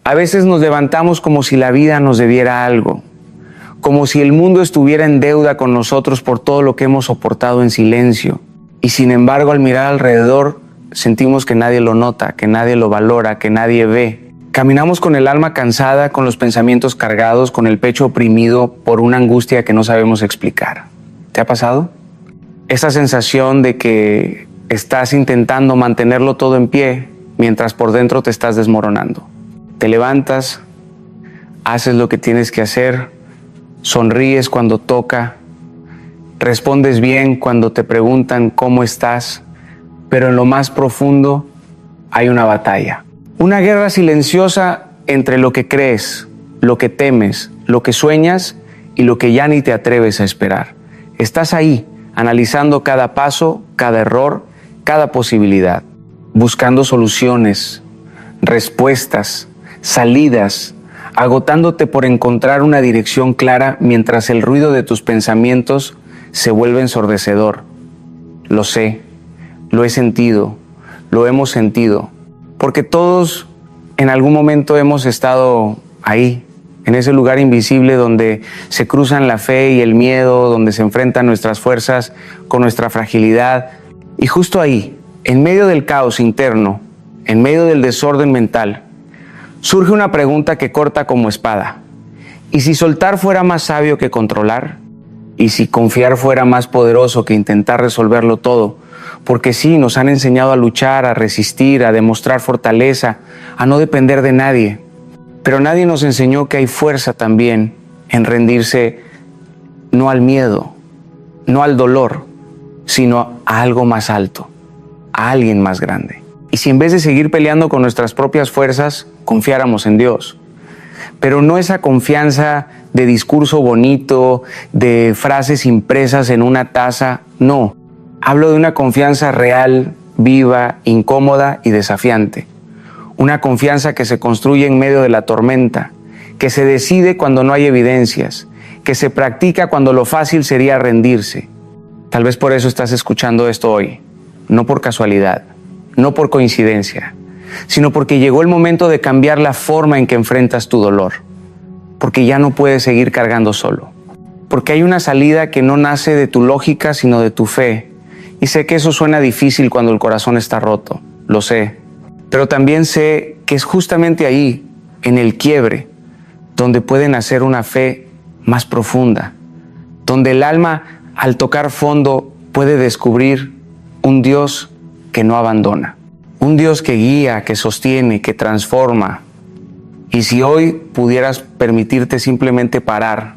A veces nos levantamos como si la vida nos debiera algo, como si el mundo estuviera en deuda con nosotros por todo lo que hemos soportado en silencio. Y sin embargo, al mirar alrededor, sentimos que nadie lo nota, que nadie lo valora, que nadie ve. Caminamos con el alma cansada, con los pensamientos cargados, con el pecho oprimido por una angustia que no sabemos explicar. ¿Te ha pasado? Esa sensación de que estás intentando mantenerlo todo en pie mientras por dentro te estás desmoronando. Te levantas, haces lo que tienes que hacer, sonríes cuando toca, respondes bien cuando te preguntan cómo estás, pero en lo más profundo hay una batalla. Una guerra silenciosa entre lo que crees, lo que temes, lo que sueñas y lo que ya ni te atreves a esperar. Estás ahí, analizando cada paso, cada error, cada posibilidad, buscando soluciones, respuestas, salidas, agotándote por encontrar una dirección clara mientras el ruido de tus pensamientos se vuelve ensordecedor. Lo sé, lo he sentido, lo hemos sentido, porque todos en algún momento hemos estado ahí, en ese lugar invisible donde se cruzan la fe y el miedo, donde se enfrentan nuestras fuerzas con nuestra fragilidad. Y justo ahí, en medio del caos interno, en medio del desorden mental, surge una pregunta que corta como espada. ¿Y si soltar fuera más sabio que controlar? ¿Y si confiar fuera más poderoso que intentar resolverlo todo? Porque sí, nos han enseñado a luchar, a resistir, a demostrar fortaleza, a no depender de nadie. Pero nadie nos enseñó que hay fuerza también en rendirse no al miedo, no al dolor, sino a algo más alto, a alguien más grande. Y si en vez de seguir peleando con nuestras propias fuerzas, confiáramos en Dios. Pero no esa confianza de discurso bonito, de frases impresas en una taza, no. Hablo de una confianza real, viva, incómoda y desafiante. Una confianza que se construye en medio de la tormenta, que se decide cuando no hay evidencias, que se practica cuando lo fácil sería rendirse. Tal vez por eso estás escuchando esto hoy, no por casualidad, no por coincidencia, sino porque llegó el momento de cambiar la forma en que enfrentas tu dolor, porque ya no puedes seguir cargando solo, porque hay una salida que no nace de tu lógica, sino de tu fe. Y sé que eso suena difícil cuando el corazón está roto, lo sé, pero también sé que es justamente ahí, en el quiebre, donde puede nacer una fe más profunda, donde el alma, al tocar fondo, puede descubrir un Dios que no abandona, un Dios que guía, que sostiene, que transforma. Y si hoy pudieras permitirte simplemente parar,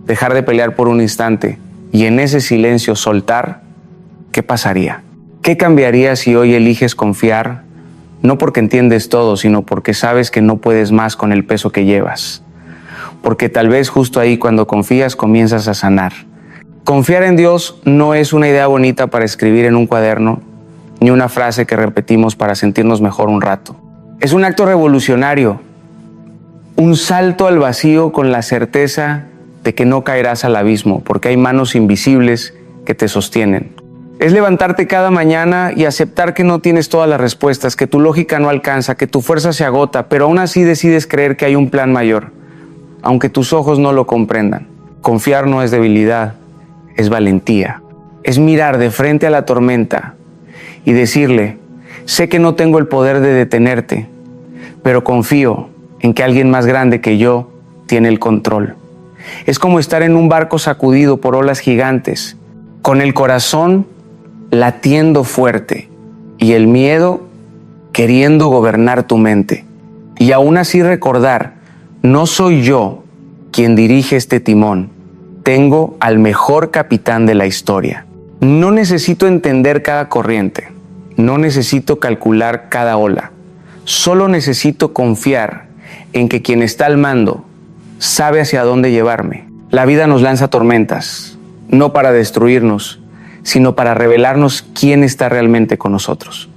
dejar de pelear por un instante y en ese silencio soltar, ¿qué pasaría? ¿Qué cambiaría si hoy eliges confiar? No porque entiendes todo, sino porque sabes que no puedes más con el peso que llevas. Porque tal vez justo ahí cuando confías comienzas a sanar. Confiar en Dios no es una idea bonita para escribir en un cuaderno, ni una frase que repetimos para sentirnos mejor un rato. Es un acto revolucionario, un salto al vacío con la certeza de que no caerás al abismo, porque hay manos invisibles que te sostienen. Es levantarte cada mañana y aceptar que no tienes todas las respuestas, que tu lógica no alcanza, que tu fuerza se agota, pero aún así decides creer que hay un plan mayor, aunque tus ojos no lo comprendan. Confiar no es debilidad, es valentía. Es mirar de frente a la tormenta y decirle, sé que no tengo el poder de detenerte, pero confío en que alguien más grande que yo tiene el control. Es como estar en un barco sacudido por olas gigantes, con el corazón latiendo fuerte y el miedo queriendo gobernar tu mente. Y aún así recordar, no soy yo quien dirige este timón, tengo al mejor capitán de la historia. No necesito entender cada corriente, no necesito calcular cada ola, solo necesito confiar en que quien está al mando sabe hacia dónde llevarme. La vida nos lanza tormentas, no para destruirnos, sino para revelarnos quién está realmente con nosotros.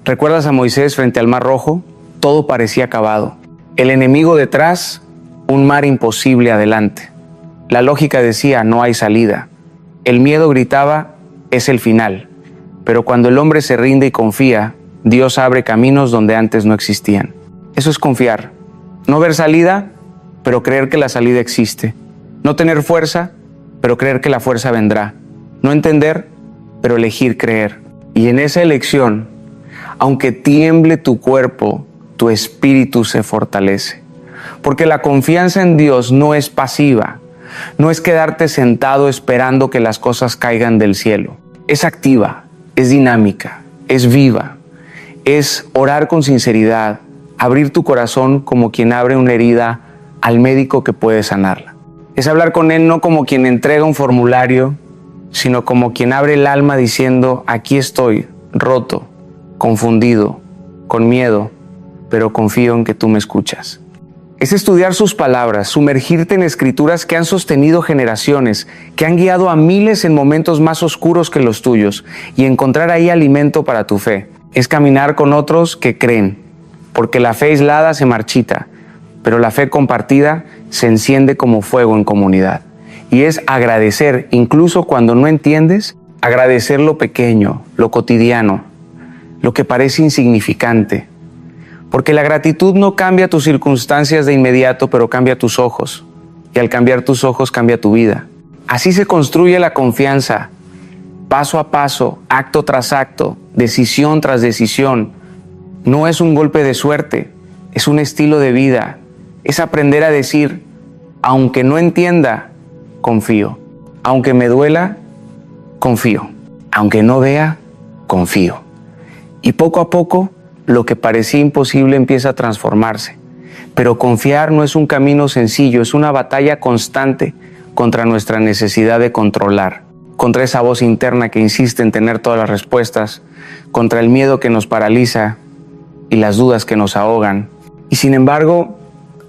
¿Recuerdas a Moisés frente al Mar Rojo? Todo parecía acabado. El enemigo detrás, un mar imposible adelante. La lógica decía, no hay salida. El miedo gritaba, es el final. Pero cuando el hombre se rinde y confía, Dios abre caminos donde antes no existían. Eso es confiar. No ver salida, pero creer que la salida existe. No tener fuerza, pero creer que la fuerza vendrá. No entender, pero elegir creer. Y en esa elección, aunque tiemble tu cuerpo, tu espíritu se fortalece. Porque la confianza en Dios no es pasiva. No es quedarte sentado esperando que las cosas caigan del cielo. Es activa, es dinámica, es viva. Es orar con sinceridad, abrir tu corazón como quien abre una herida al médico que puede sanarla. Es hablar con Él no como quien entrega un formulario, sino como quien abre el alma diciendo: aquí estoy, roto, confundido, con miedo, pero confío en que tú me escuchas. Es estudiar sus palabras, sumergirte en escrituras que han sostenido generaciones, que han guiado a miles en momentos más oscuros que los tuyos, y encontrar ahí alimento para tu fe. Es caminar con otros que creen, porque la fe aislada se marchita, pero la fe compartida se enciende como fuego en comunidad. Y es agradecer, incluso cuando no entiendes, agradecer lo pequeño, lo cotidiano, lo que parece insignificante. Porque la gratitud no cambia tus circunstancias de inmediato, pero cambia tus ojos. Y al cambiar tus ojos, cambia tu vida. Así se construye la confianza, paso a paso, acto tras acto, decisión tras decisión. No es un golpe de suerte, es un estilo de vida. Es aprender a decir: aunque no entienda, confío. Aunque me duela, confío. Aunque no vea, confío. Y poco a poco, lo que parecía imposible empieza a transformarse. Pero confiar no es un camino sencillo, es una batalla constante contra nuestra necesidad de controlar, contra esa voz interna que insiste en tener todas las respuestas, contra el miedo que nos paraliza y las dudas que nos ahogan. Y sin embargo,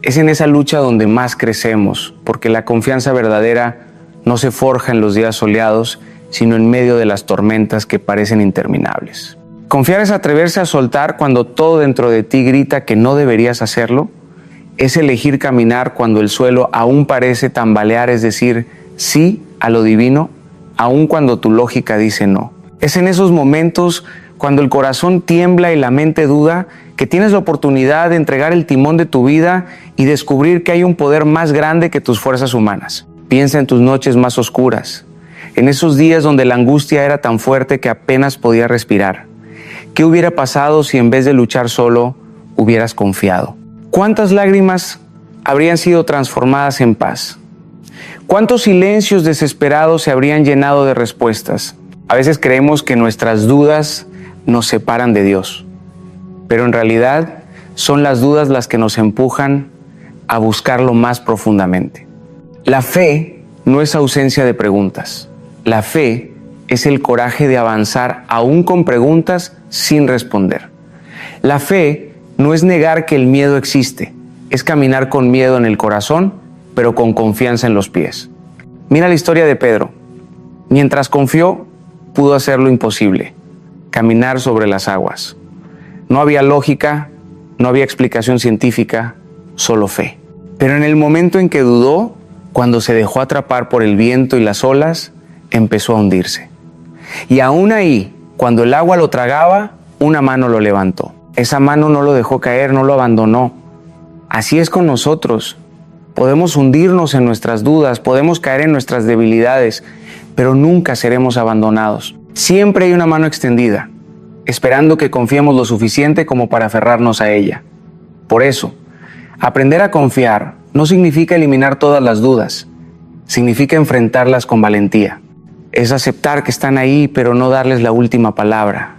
es en esa lucha donde más crecemos, porque la confianza verdadera no se forja en los días soleados, sino en medio de las tormentas que parecen interminables. Confiar es atreverse a soltar cuando todo dentro de ti grita que no deberías hacerlo. Es elegir caminar cuando el suelo aún parece tambalear, es decir, sí a lo divino, aun cuando tu lógica dice no. Es en esos momentos, cuando el corazón tiembla y la mente duda, que tienes la oportunidad de entregar el timón de tu vida y descubrir que hay un poder más grande que tus fuerzas humanas. Piensa en tus noches más oscuras, en esos días donde la angustia era tan fuerte que apenas podías respirar. ¿Qué hubiera pasado si en vez de luchar solo, hubieras confiado? ¿Cuántas lágrimas habrían sido transformadas en paz? ¿Cuántos silencios desesperados se habrían llenado de respuestas? A veces creemos que nuestras dudas nos separan de Dios, pero en realidad son las dudas las que nos empujan a buscarlo más profundamente. La fe no es ausencia de preguntas. La fe es el coraje de avanzar aún con preguntas sin responder. La fe no es negar que el miedo existe, es caminar con miedo en el corazón, pero con confianza en los pies. Mira la historia de Pedro. Mientras confió, pudo hacer lo imposible, caminar sobre las aguas. No había lógica, no había explicación científica, solo fe. Pero en el momento en que dudó, cuando se dejó atrapar por el viento y las olas, empezó a hundirse. Y aún ahí, cuando el agua lo tragaba, una mano lo levantó. Esa mano no lo dejó caer, no lo abandonó. Así es con nosotros. Podemos hundirnos en nuestras dudas, podemos caer en nuestras debilidades, pero nunca seremos abandonados. Siempre hay una mano extendida, esperando que confiemos lo suficiente como para aferrarnos a ella. Por eso, aprender a confiar no significa eliminar todas las dudas, significa enfrentarlas con valentía. Es aceptar que están ahí, pero no darles la última palabra.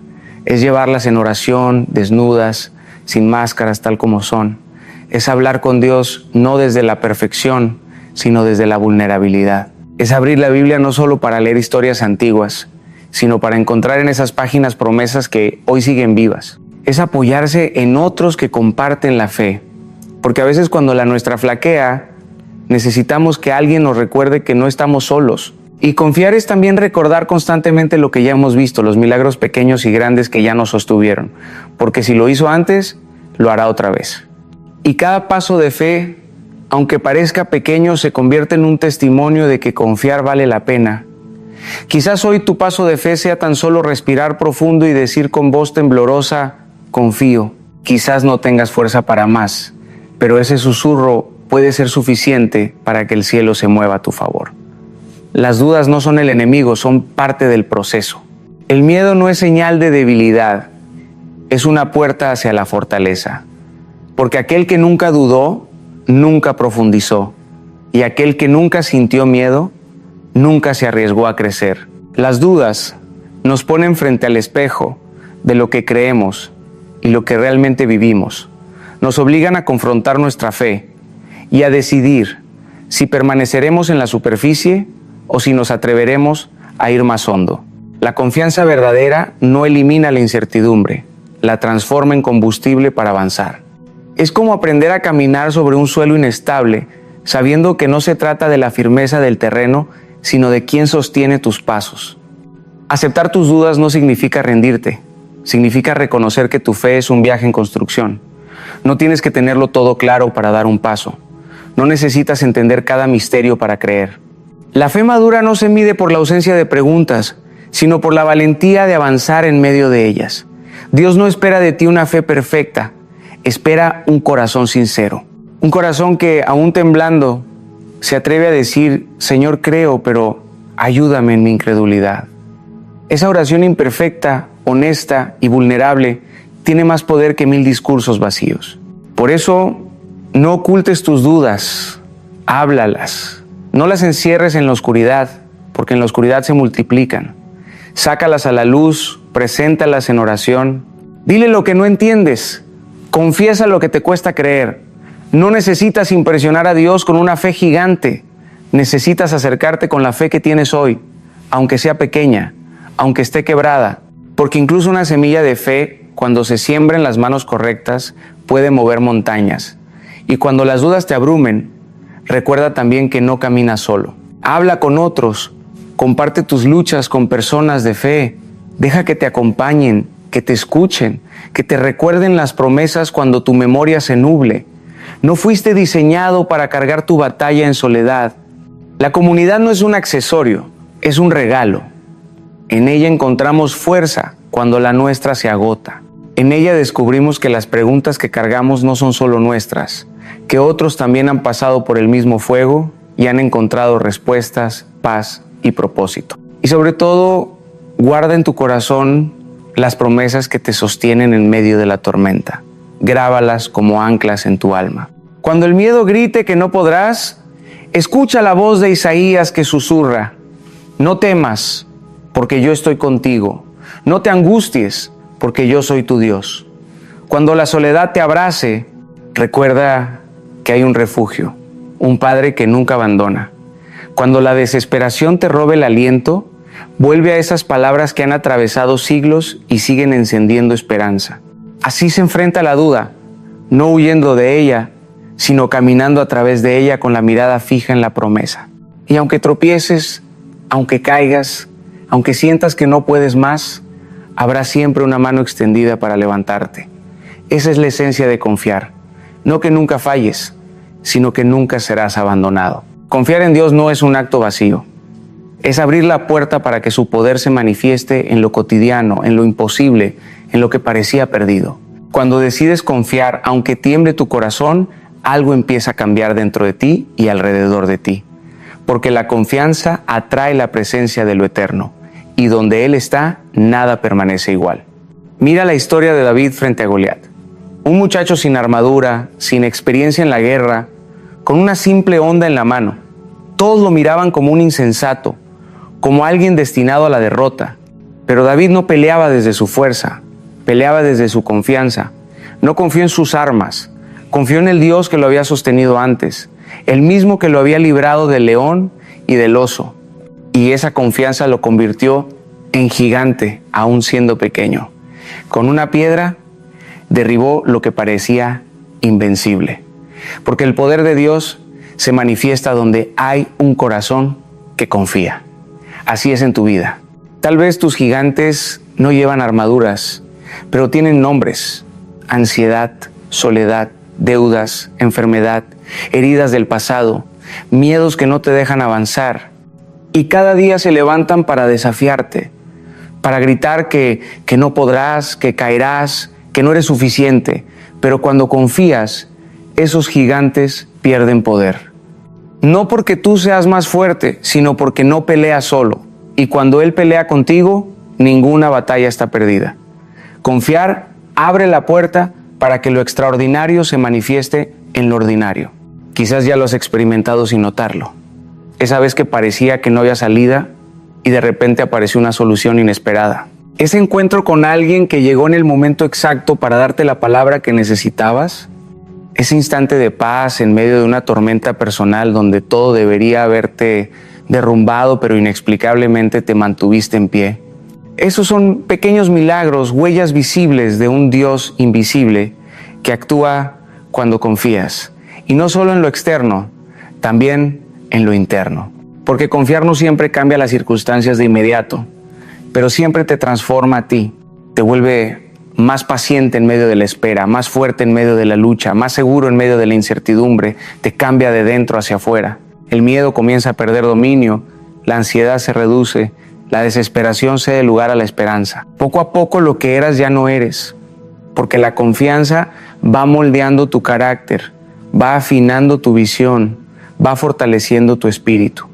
Es llevarlas en oración, desnudas, sin máscaras, tal como son. Es hablar con Dios no desde la perfección, sino desde la vulnerabilidad. Es abrir la Biblia no solo para leer historias antiguas, sino para encontrar en esas páginas promesas que hoy siguen vivas. Es apoyarse en otros que comparten la fe, porque a veces cuando la nuestra flaquea, necesitamos que alguien nos recuerde que no estamos solos. Y confiar es también recordar constantemente lo que ya hemos visto, los milagros pequeños y grandes que ya nos sostuvieron, porque si lo hizo antes, lo hará otra vez. Y cada paso de fe, aunque parezca pequeño, se convierte en un testimonio de que confiar vale la pena. Quizás hoy tu paso de fe sea tan solo respirar profundo y decir con voz temblorosa, confío. Quizás no tengas fuerza para más, pero ese susurro puede ser suficiente para que el cielo se mueva a tu favor. Las dudas no son el enemigo, son parte del proceso. El miedo no es señal de debilidad, es una puerta hacia la fortaleza. Porque aquel que nunca dudó, nunca profundizó. Y aquel que nunca sintió miedo, nunca se arriesgó a crecer. Las dudas nos ponen frente al espejo de lo que creemos y lo que realmente vivimos. Nos obligan a confrontar nuestra fe y a decidir si permaneceremos en la superficie o si nos atreveremos a ir más hondo. La confianza verdadera no elimina la incertidumbre, la transforma en combustible para avanzar. Es como aprender a caminar sobre un suelo inestable, sabiendo que no se trata de la firmeza del terreno, sino de quién sostiene tus pasos. Aceptar tus dudas no significa rendirte, significa reconocer que tu fe es un viaje en construcción. No tienes que tenerlo todo claro para dar un paso. No necesitas entender cada misterio para creer. La fe madura no se mide por la ausencia de preguntas, sino por la valentía de avanzar en medio de ellas. Dios no espera de ti una fe perfecta, espera un corazón sincero. Un corazón que, aún temblando, se atreve a decir: Señor, creo, pero ayúdame en mi incredulidad. Esa oración imperfecta, honesta y vulnerable tiene más poder que 1000 discursos vacíos. Por eso, no ocultes tus dudas, háblalas. No las encierres en la oscuridad, porque en la oscuridad se multiplican. Sácalas a la luz, preséntalas en oración. Dile lo que no entiendes, confiesa lo que te cuesta creer. No necesitas impresionar a Dios con una fe gigante. Necesitas acercarte con la fe que tienes hoy, aunque sea pequeña, aunque esté quebrada, porque incluso una semilla de fe, cuando se siembra en las manos correctas, puede mover montañas. Y cuando las dudas te abrumen, recuerda también que no caminas solo. Habla con otros, comparte tus luchas con personas de fe, deja que te acompañen, que te escuchen, que te recuerden las promesas cuando tu memoria se nuble. No fuiste diseñado para cargar tu batalla en soledad. La comunidad no es un accesorio, es un regalo. En ella encontramos fuerza cuando la nuestra se agota. En ella descubrimos que las preguntas que cargamos no son solo nuestras, que otros también han pasado por el mismo fuego y han encontrado respuestas, paz y propósito. Y sobre todo, guarda en tu corazón las promesas que te sostienen en medio de la tormenta. Grábalas como anclas en tu alma. Cuando el miedo grite que no podrás, escucha la voz de Isaías que susurra: no temas, porque yo estoy contigo. No te angusties, porque yo soy tu Dios. Cuando la soledad te abrace, recuerda que hay un refugio, un Padre que nunca abandona. Cuando la desesperación te robe el aliento, vuelve a esas palabras que han atravesado siglos y siguen encendiendo esperanza. Así se enfrenta la duda, no huyendo de ella, sino caminando a través de ella con la mirada fija en la promesa. Y aunque tropieces, aunque caigas, aunque sientas que no puedes más, habrá siempre una mano extendida para levantarte. Esa es la esencia de confiar. No que nunca falles, sino que nunca serás abandonado. Confiar en Dios no es un acto vacío. Es abrir la puerta para que su poder se manifieste en lo cotidiano, en lo imposible, en lo que parecía perdido. Cuando decides confiar, aunque tiemble tu corazón, algo empieza a cambiar dentro de ti y alrededor de ti. Porque la confianza atrae la presencia de lo eterno, y donde Él está, nada permanece igual. Mira la historia de David frente a Goliat. Un muchacho sin armadura, sin experiencia en la guerra, con una simple honda en la mano. Todos lo miraban como un insensato, como alguien destinado a la derrota. Pero David no peleaba desde su fuerza, peleaba desde su confianza. No confió en sus armas, confió en el Dios que lo había sostenido antes, el mismo que lo había librado del león y del oso. Y esa confianza lo convirtió en gigante, aún siendo pequeño. Con una piedra derribó lo que parecía invencible. Porque el poder de Dios se manifiesta donde hay un corazón que confía. Así es en tu vida. Tal vez tus gigantes no llevan armaduras, pero tienen nombres: ansiedad, soledad, deudas, enfermedad, heridas del pasado, miedos que no te dejan avanzar. Y cada día se levantan para desafiarte, para gritar que no podrás, que caerás que no eres suficiente, pero cuando confías, esos gigantes pierden poder. No porque tú seas más fuerte, sino porque no peleas solo. Y cuando Él pelea contigo, ninguna batalla está perdida. Confiar abre la puerta para que lo extraordinario se manifieste en lo ordinario. Quizás ya lo has experimentado sin notarlo. Esa vez que parecía que no había salida y de repente apareció una solución inesperada. Ese encuentro con alguien que llegó en el momento exacto para darte la palabra que necesitabas. Ese instante de paz en medio de una tormenta personal donde todo debería haberte derrumbado, pero inexplicablemente te mantuviste en pie. Esos son pequeños milagros, huellas visibles de un Dios invisible que actúa cuando confías. Y no solo en lo externo, también en lo interno. Porque confiar no siempre cambia las circunstancias de inmediato, pero siempre te transforma a ti, te vuelve más paciente en medio de la espera, más fuerte en medio de la lucha, más seguro en medio de la incertidumbre, te cambia de dentro hacia afuera. El miedo comienza a perder dominio, la ansiedad se reduce, la desesperación cede lugar a la esperanza. Poco a poco lo que eras ya no eres, porque la confianza va moldeando tu carácter, va afinando tu visión, va fortaleciendo tu espíritu.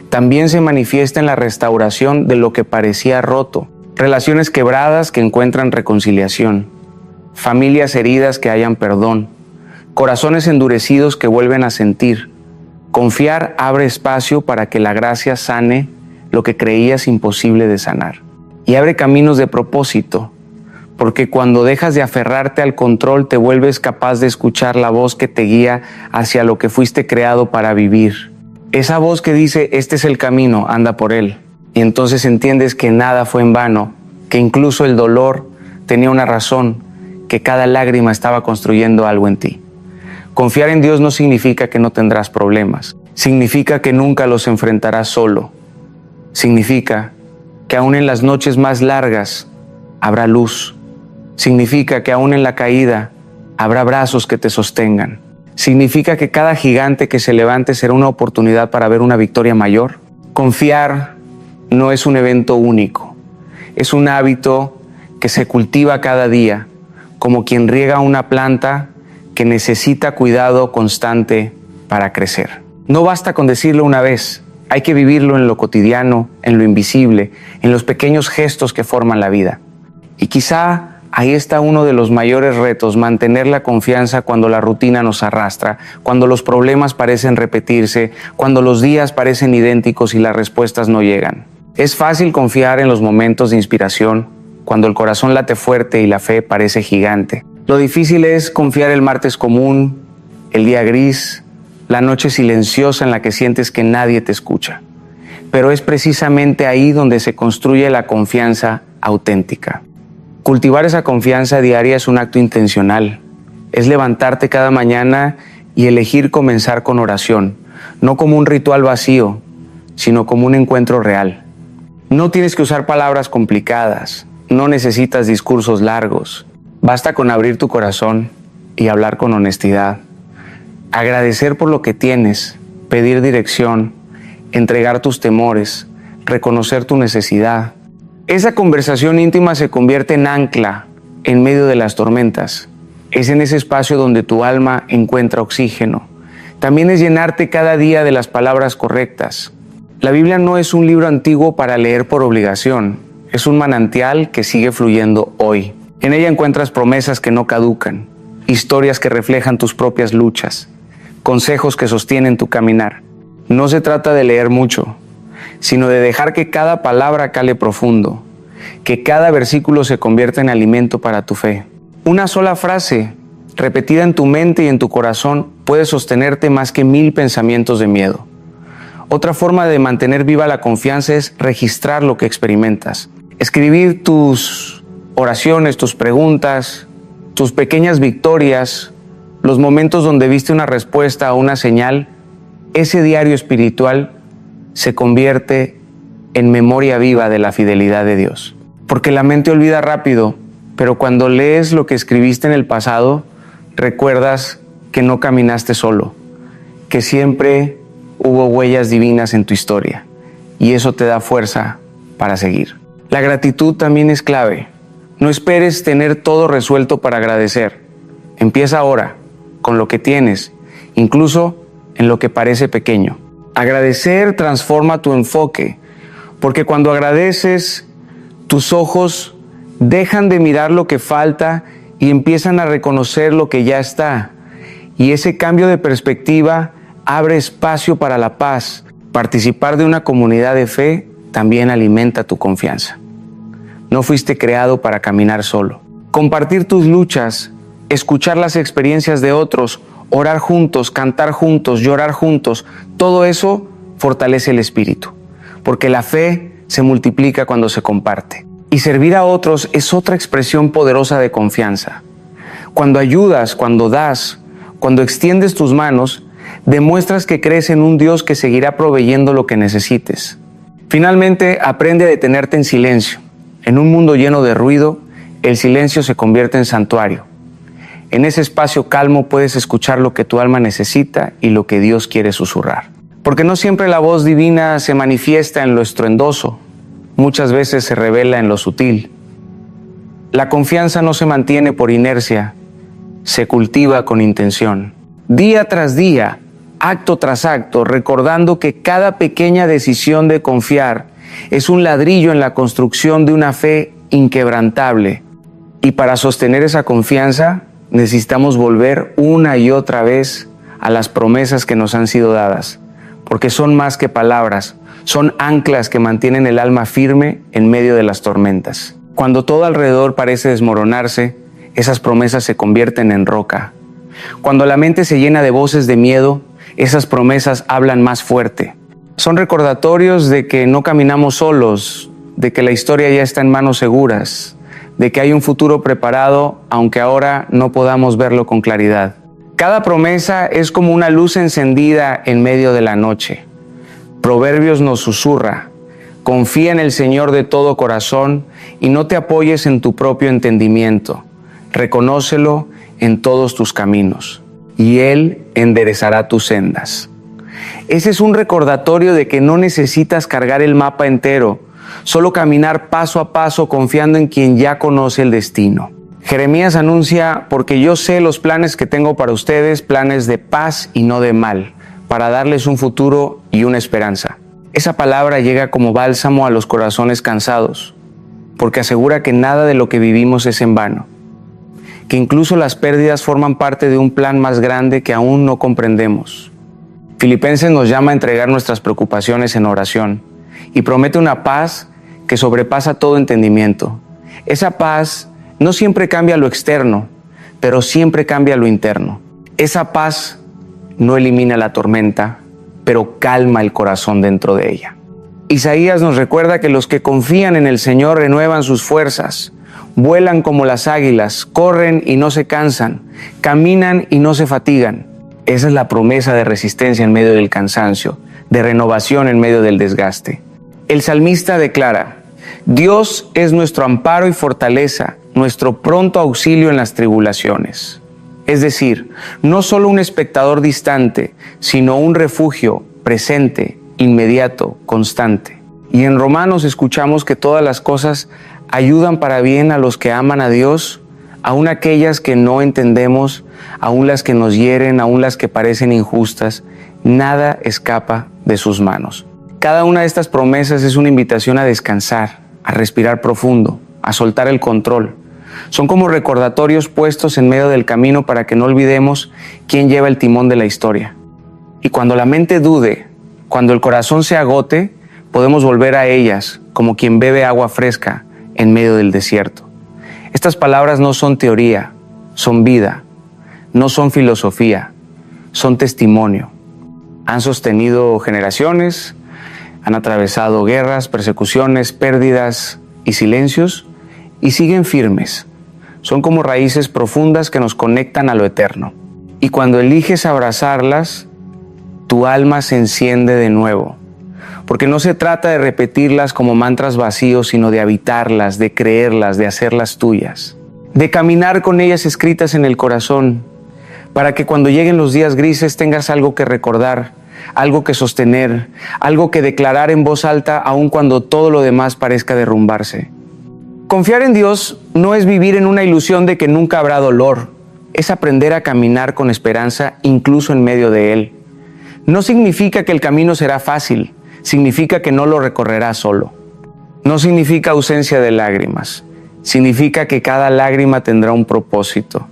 También se manifiesta en la restauración de lo que parecía roto, relaciones quebradas que encuentran reconciliación, familias heridas que hallan perdón, corazones endurecidos que vuelven a sentir. Confiar abre espacio para que la gracia sane lo que creías imposible de sanar. Y abre caminos de propósito, porque cuando dejas de aferrarte al control te vuelves capaz de escuchar la voz que te guía hacia lo que fuiste creado para vivir. Esa voz que dice, este es el camino, anda por él. Y entonces entiendes que nada fue en vano, que incluso el dolor tenía una razón, que cada lágrima estaba construyendo algo en ti. Confiar en Dios no significa que no tendrás problemas, significa que nunca los enfrentarás solo. Significa que aún en las noches más largas habrá luz. Significa que aún en la caída habrá brazos que te sostengan. Significa que cada gigante que se levante será una oportunidad para ver una victoria mayor. Confiar no es un evento único, es un hábito que se cultiva cada día, como quien riega una planta que necesita cuidado constante para crecer. No basta con decirlo una vez, hay que vivirlo en lo cotidiano, en lo invisible, en los pequeños gestos que forman la vida. Y quizá ahí está uno de los mayores retos, mantener la confianza cuando la rutina nos arrastra, cuando los problemas parecen repetirse, cuando los días parecen idénticos y las respuestas no llegan. Es fácil confiar en los momentos de inspiración, cuando el corazón late fuerte y la fe parece gigante. Lo difícil es confiar el martes común, el día gris, la noche silenciosa en la que sientes que nadie te escucha. Pero es precisamente ahí donde se construye la confianza auténtica. Cultivar esa confianza diaria es un acto intencional. Es levantarte cada mañana y elegir comenzar con oración, no como un ritual vacío, sino como un encuentro real. No tienes que usar palabras complicadas, no necesitas discursos largos. Basta con abrir tu corazón y hablar con honestidad. Agradecer por lo que tienes, pedir dirección, entregar tus temores, reconocer tu necesidad. Esa conversación íntima se convierte en ancla en medio de las tormentas. Es en ese espacio donde tu alma encuentra oxígeno. También es llenarte cada día de las palabras correctas. La Biblia no es un libro antiguo para leer por obligación. Es un manantial que sigue fluyendo hoy. En ella encuentras promesas que no caducan, historias que reflejan tus propias luchas, consejos que sostienen tu caminar. No se trata de leer mucho, sino de dejar que cada palabra cale profundo, que cada versículo se convierta en alimento para tu fe. Una sola frase, repetida en tu mente y en tu corazón, puede sostenerte más que 1000 pensamientos de miedo. Otra forma de mantener viva la confianza es registrar lo que experimentas. Escribir tus oraciones, tus preguntas, tus pequeñas victorias, los momentos donde viste una respuesta o una señal. Ese diario espiritual se convierte en memoria viva de la fidelidad de Dios. Porque la mente olvida rápido, pero cuando lees lo que escribiste en el pasado, recuerdas que no caminaste solo, que siempre hubo huellas divinas en tu historia, y eso te da fuerza para seguir. La gratitud también es clave. No esperes tener todo resuelto para agradecer. Empieza ahora, con lo que tienes, incluso en lo que parece pequeño. Agradecer transforma tu enfoque, porque cuando agradeces, tus ojos dejan de mirar lo que falta y empiezan a reconocer lo que ya está. Y ese cambio de perspectiva abre espacio para la paz. Participar de una comunidad de fe también alimenta tu confianza. No fuiste creado para caminar solo. Compartir tus luchas, escuchar las experiencias de otros, orar juntos, cantar juntos, llorar juntos, todo eso fortalece el espíritu, porque la fe se multiplica cuando se comparte. Y servir a otros es otra expresión poderosa de confianza. Cuando ayudas, cuando das, cuando extiendes tus manos, demuestras que crees en un Dios que seguirá proveyendo lo que necesites. Finalmente, aprende a detenerte en silencio. En un mundo lleno de ruido, el silencio se convierte en santuario. En ese espacio calmo puedes escuchar lo que tu alma necesita y lo que Dios quiere susurrar. Porque no siempre la voz divina se manifiesta en lo estruendoso, muchas veces se revela en lo sutil. La confianza no se mantiene por inercia, se cultiva con intención. Día tras día, acto tras acto, recordando que cada pequeña decisión de confiar es un ladrillo en la construcción de una fe inquebrantable. Y para sostener esa confianza, necesitamos volver una y otra vez a las promesas que nos han sido dadas, porque son más que palabras, son anclas que mantienen el alma firme en medio de las tormentas. Cuando todo alrededor parece desmoronarse, esas promesas se convierten en roca. Cuando la mente se llena de voces de miedo, esas promesas hablan más fuerte. Son recordatorios de que no caminamos solos, de que la historia ya está en manos seguras, de que hay un futuro preparado, aunque ahora no podamos verlo con claridad. Cada promesa es como una luz encendida en medio de la noche. Proverbios nos susurra: confía en el Señor de todo corazón y no te apoyes en tu propio entendimiento. Reconócelo en todos tus caminos y Él enderezará tus sendas. Ese es un recordatorio de que no necesitas cargar el mapa entero, solo caminar paso a paso confiando en quien ya conoce el destino. Jeremías anuncia: porque yo sé los planes que tengo para ustedes, planes de paz y no de mal, para darles un futuro y una esperanza. Esa palabra llega como bálsamo a los corazones cansados, porque asegura que nada de lo que vivimos es en vano, que incluso las pérdidas forman parte de un plan más grande que aún no comprendemos. Filipenses nos llama a entregar nuestras preocupaciones en oración y promete una paz que sobrepasa todo entendimiento. Esa paz no siempre cambia lo externo, pero siempre cambia lo interno. Esa paz no elimina la tormenta, pero calma el corazón dentro de ella. Isaías nos recuerda que los que confían en el Señor renuevan sus fuerzas, vuelan como las águilas, corren y no se cansan, caminan y no se fatigan. Esa es la promesa de resistencia en medio del cansancio, de renovación en medio del desgaste. El salmista declara: Dios es nuestro amparo y fortaleza, nuestro pronto auxilio en las tribulaciones. Es decir, no solo un espectador distante, sino un refugio presente, inmediato, constante. Y en Romanos escuchamos que todas las cosas ayudan para bien a los que aman a Dios, aun aquellas que no entendemos, aun las que nos hieren, aun las que parecen injustas. Nada escapa de sus manos. Cada una de estas promesas es una invitación a descansar, a respirar profundo, a soltar el control. Son como recordatorios puestos en medio del camino para que no olvidemos quién lleva el timón de la historia. Y cuando la mente dude, cuando el corazón se agote, podemos volver a ellas como quien bebe agua fresca en medio del desierto. Estas palabras no son teoría, son vida, no son filosofía, son testimonio. Han sostenido generaciones, han atravesado guerras, persecuciones, pérdidas y silencios, y siguen firmes. Son como raíces profundas que nos conectan a lo eterno. Y cuando eliges abrazarlas, tu alma se enciende de nuevo. Porque no se trata de repetirlas como mantras vacíos, sino de habitarlas, de creerlas, de hacerlas tuyas. De caminar con ellas escritas en el corazón, para que cuando lleguen los días grises tengas algo que recordar, algo que sostener, algo que declarar en voz alta aun cuando todo lo demás parezca derrumbarse. Confiar en Dios no es vivir en una ilusión de que nunca habrá dolor, es aprender a caminar con esperanza incluso en medio de él. No significa que el camino será fácil, significa que no lo recorrerás solo. No significa ausencia de lágrimas, significa que cada lágrima tendrá un propósito.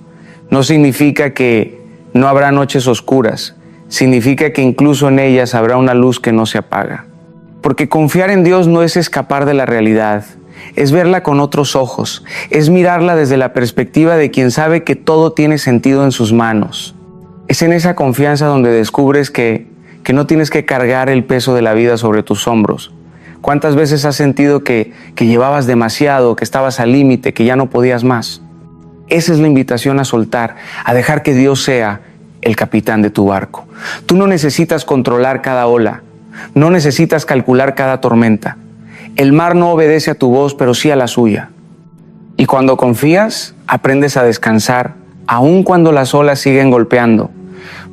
No significa que no habrá noches oscuras, significa que incluso en ellas habrá una luz que no se apaga. Porque confiar en Dios no es escapar de la realidad, es verla con otros ojos, es mirarla desde la perspectiva de quien sabe que todo tiene sentido en sus manos. Es en esa confianza donde descubres que no tienes que cargar el peso de la vida sobre tus hombros. ¿Cuántas veces has sentido que llevabas demasiado, que estabas al límite, que ya no podías más? Esa es la invitación a soltar, a dejar que Dios sea el capitán de tu barco. Tú no necesitas controlar cada ola, no necesitas calcular cada tormenta. El mar no obedece a tu voz, pero sí a la suya. Y cuando confías, aprendes a descansar, aun cuando las olas siguen golpeando,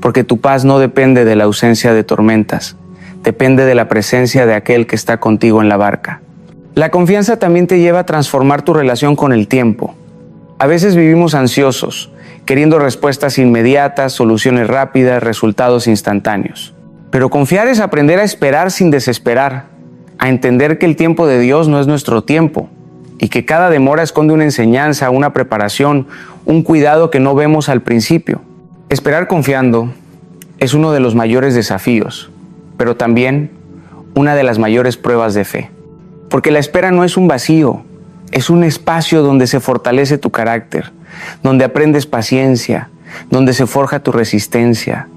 porque tu paz no depende de la ausencia de tormentas, depende de la presencia de aquel que está contigo en la barca. La confianza también te lleva a transformar tu relación con el tiempo. A veces vivimos ansiosos, queriendo respuestas inmediatas, soluciones rápidas, resultados instantáneos. Pero confiar es aprender a esperar sin desesperar, a entender que el tiempo de Dios no es nuestro tiempo y que cada demora esconde una enseñanza, una preparación, un cuidado que no vemos al principio. Esperar confiando es uno de los mayores desafíos, pero también una de las mayores pruebas de fe. Porque la espera no es un vacío, es un espacio donde se fortalece tu carácter, donde aprendes paciencia, donde se forja tu resistencia.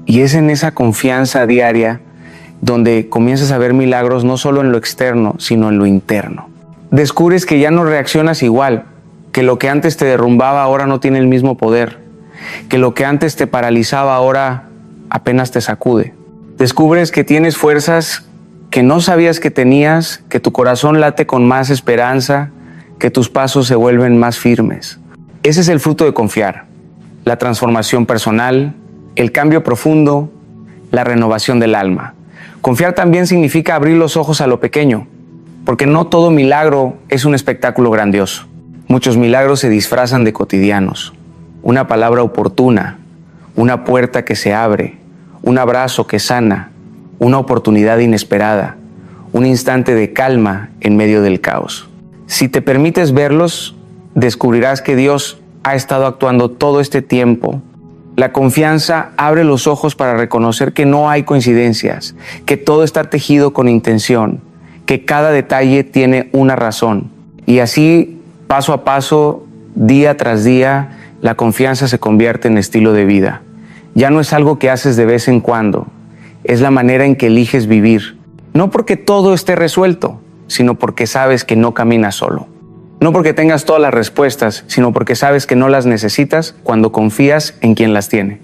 Y es en esa confianza diaria donde comienzas a ver milagros no solo en lo externo, sino en lo interno. Descubres que ya no reaccionas igual, que lo que antes te derrumbaba ahora no tiene el mismo poder, que lo que antes te paralizaba ahora apenas te sacude. Descubres que tienes fuerzas que no sabías que tenías, que tu corazón late con más esperanza, que tus pasos se vuelven más firmes. Ese es el fruto de confiar, la transformación personal, el cambio profundo, la renovación del alma. Confiar también significa abrir los ojos a lo pequeño, porque no todo milagro es un espectáculo grandioso. Muchos milagros se disfrazan de cotidianos. Una palabra oportuna, una puerta que se abre, un abrazo que sana, una oportunidad inesperada, un instante de calma en medio del caos. Si te permites verlos, descubrirás que Dios ha estado actuando todo este tiempo. La confianza abre los ojos para reconocer que no hay coincidencias, que todo está tejido con intención, que cada detalle tiene una razón. Y así, paso a paso, día tras día, la confianza se convierte en estilo de vida. Ya no es algo que haces de vez en cuando, es la manera en que eliges vivir. No porque todo esté resuelto, sino porque sabes que no caminas solo. No porque tengas todas las respuestas, sino porque sabes que no las necesitas cuando confías en quien las tiene.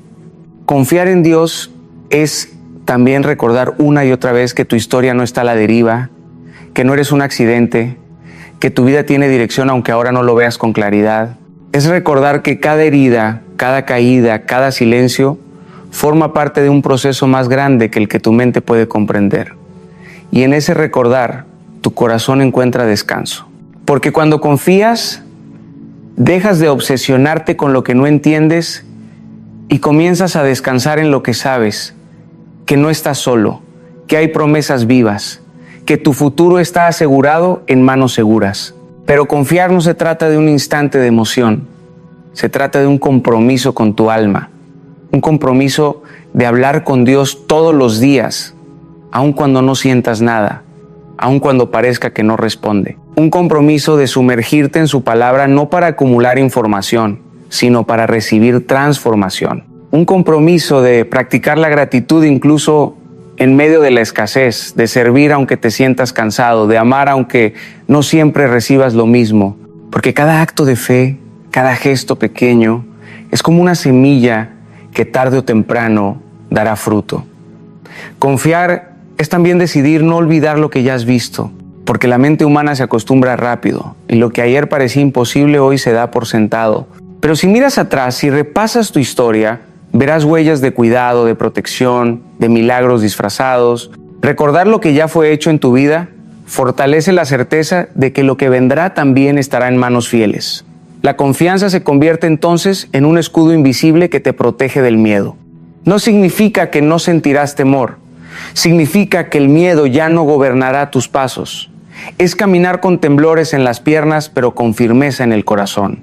Confiar en Dios es también recordar una y otra vez que tu historia no está a la deriva, que no eres un accidente, que tu vida tiene dirección aunque ahora no lo veas con claridad. Es recordar que cada herida, cada caída, cada silencio forma parte de un proceso más grande que el que tu mente puede comprender. Y en ese recordar, tu corazón encuentra descanso. Porque cuando confías, dejas de obsesionarte con lo que no entiendes y comienzas a descansar en lo que sabes, que no estás solo, que hay promesas vivas, que tu futuro está asegurado en manos seguras. Pero confiar no se trata de un instante de emoción, se trata de un compromiso con tu alma, un compromiso de hablar con Dios todos los días, aun cuando no sientas nada, aun cuando parezca que no responde. Un compromiso de sumergirte en su palabra no para acumular información, sino para recibir transformación. Un compromiso de practicar la gratitud incluso en medio de la escasez, de servir aunque te sientas cansado, de amar aunque no siempre recibas lo mismo. Porque cada acto de fe, cada gesto pequeño, es como una semilla que tarde o temprano dará fruto. Confiar es también decidir no olvidar lo que ya has visto, porque la mente humana se acostumbra rápido y lo que ayer parecía imposible hoy se da por sentado. Pero si miras atrás, si repasas tu historia, verás huellas de cuidado, de protección, de milagros disfrazados. Recordar lo que ya fue hecho en tu vida fortalece la certeza de que lo que vendrá también estará en manos fieles. La confianza se convierte entonces en un escudo invisible que te protege del miedo. No significa que no sentirás temor, significa que el miedo ya no gobernará tus pasos. Es caminar con temblores en las piernas, pero con firmeza en el corazón.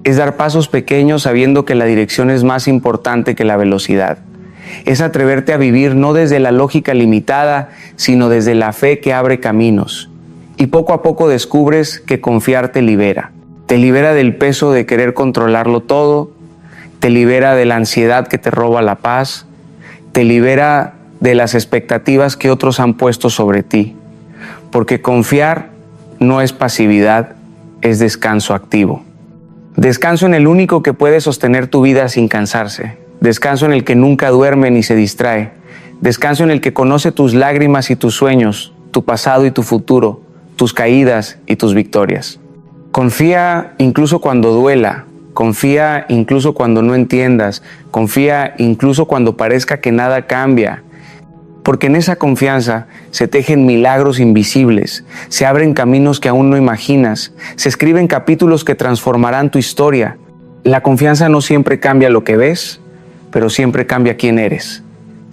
Es dar pasos pequeños sabiendo que la dirección es más importante que la velocidad. Es atreverte a vivir no desde la lógica limitada, sino desde la fe que abre caminos. Y poco a poco descubres que confiar te libera. Te libera del peso de querer controlarlo todo, te libera de la ansiedad que te roba la paz, te libera de las expectativas que otros han puesto sobre ti. Porque confiar no es pasividad, es descanso activo. Descanso en el único que puede sostener tu vida sin cansarse. Descanso en el que nunca duerme ni se distrae. Descanso en el que conoce tus lágrimas y tus sueños, tu pasado y tu futuro, tus caídas y tus victorias. Confía incluso cuando duela. Confía incluso cuando no entiendas. Confía incluso cuando parezca que nada cambia. Porque en esa confianza se tejen milagros invisibles, se abren caminos que aún no imaginas, se escriben capítulos que transformarán tu historia. La confianza no siempre cambia lo que ves, pero siempre cambia quién eres.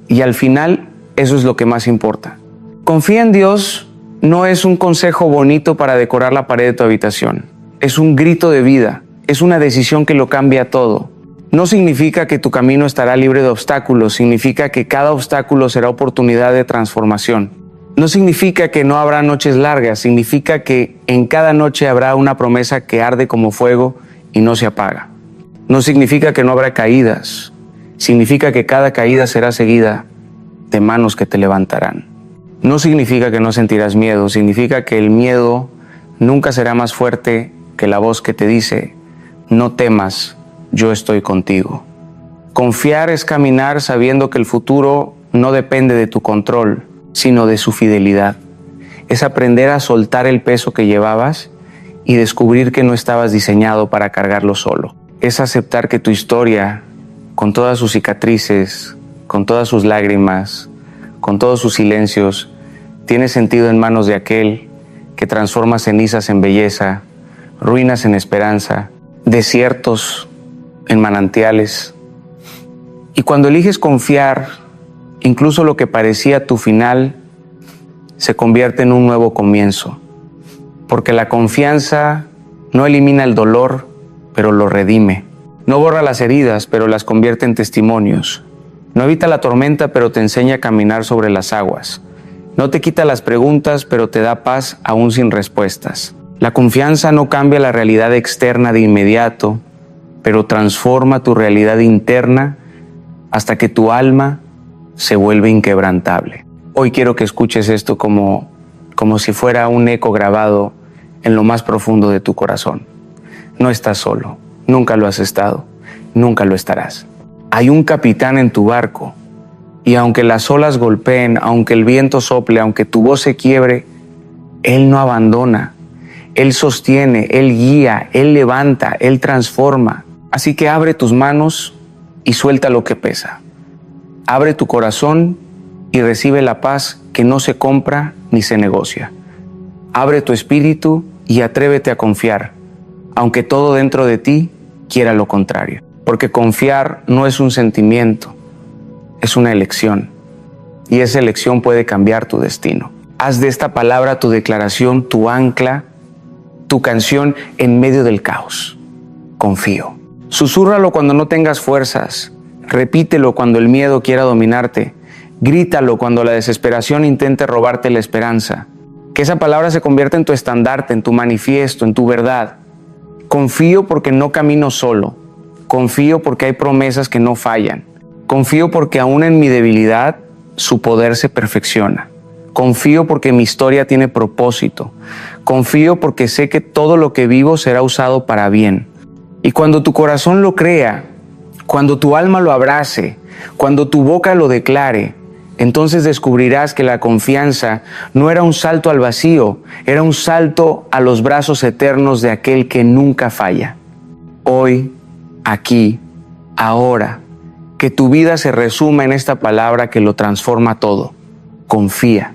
Y al final, eso es lo que más importa. Confía en Dios no es un consejo bonito para decorar la pared de tu habitación. Es un grito de vida, es una decisión que lo cambia todo. No significa que tu camino estará libre de obstáculos, significa que cada obstáculo será oportunidad de transformación. No significa que no habrá noches largas, significa que en cada noche habrá una promesa que arde como fuego y no se apaga. No significa que no habrá caídas, significa que cada caída será seguida de manos que te levantarán. No significa que no sentirás miedo, significa que el miedo nunca será más fuerte que la voz que te dice, no temas, yo estoy contigo. Confiar es caminar sabiendo que el futuro no depende de tu control, sino de su fidelidad. Es aprender a soltar el peso que llevabas y descubrir que no estabas diseñado para cargarlo solo. Es aceptar que tu historia, con todas sus cicatrices, con todas sus lágrimas, con todos sus silencios, tiene sentido en manos de aquel que transforma cenizas en belleza, ruinas en esperanza, desiertos en manantiales. Y cuando eliges confiar, incluso lo que parecía tu final se convierte en un nuevo comienzo. Porque la confianza no elimina el dolor, pero lo redime. No borra las heridas, pero las convierte en testimonios. No evita la tormenta, pero te enseña a caminar sobre las aguas. No te quita las preguntas, pero te da paz aún sin respuestas. La confianza no cambia la realidad externa de inmediato, pero transforma tu realidad interna hasta que tu alma se vuelve inquebrantable. Hoy quiero que escuches esto como si fuera un eco grabado en lo más profundo de tu corazón. No estás solo, nunca lo has estado, nunca lo estarás. Hay un capitán en tu barco y aunque las olas golpeen, aunque el viento sople, aunque tu voz se quiebre, Él no abandona, Él sostiene, Él guía, Él levanta, Él transforma. Así que abre tus manos y suelta lo que pesa. Abre tu corazón y recibe la paz que no se compra ni se negocia. Abre tu espíritu y atrévete a confiar, aunque todo dentro de ti quiera lo contrario. Porque confiar no es un sentimiento, es una elección. Y esa elección puede cambiar tu destino. Haz de esta palabra tu declaración, tu ancla, tu canción en medio del caos. Confío. Susúrralo cuando no tengas fuerzas. Repítelo cuando el miedo quiera dominarte. Grítalo cuando la desesperación intente robarte la esperanza. Que esa palabra se convierta en tu estandarte, en tu manifiesto, en tu verdad. Confío porque no camino solo. Confío porque hay promesas que no fallan. Confío porque aún en mi debilidad, su poder se perfecciona. Confío porque mi historia tiene propósito. Confío porque sé que todo lo que vivo será usado para bien. Y cuando tu corazón lo crea, cuando tu alma lo abrace, cuando tu boca lo declare, entonces descubrirás que la confianza no era un salto al vacío, era un salto a los brazos eternos de aquel que nunca falla. Hoy, aquí, ahora, que tu vida se resuma en esta palabra que lo transforma todo. Confía.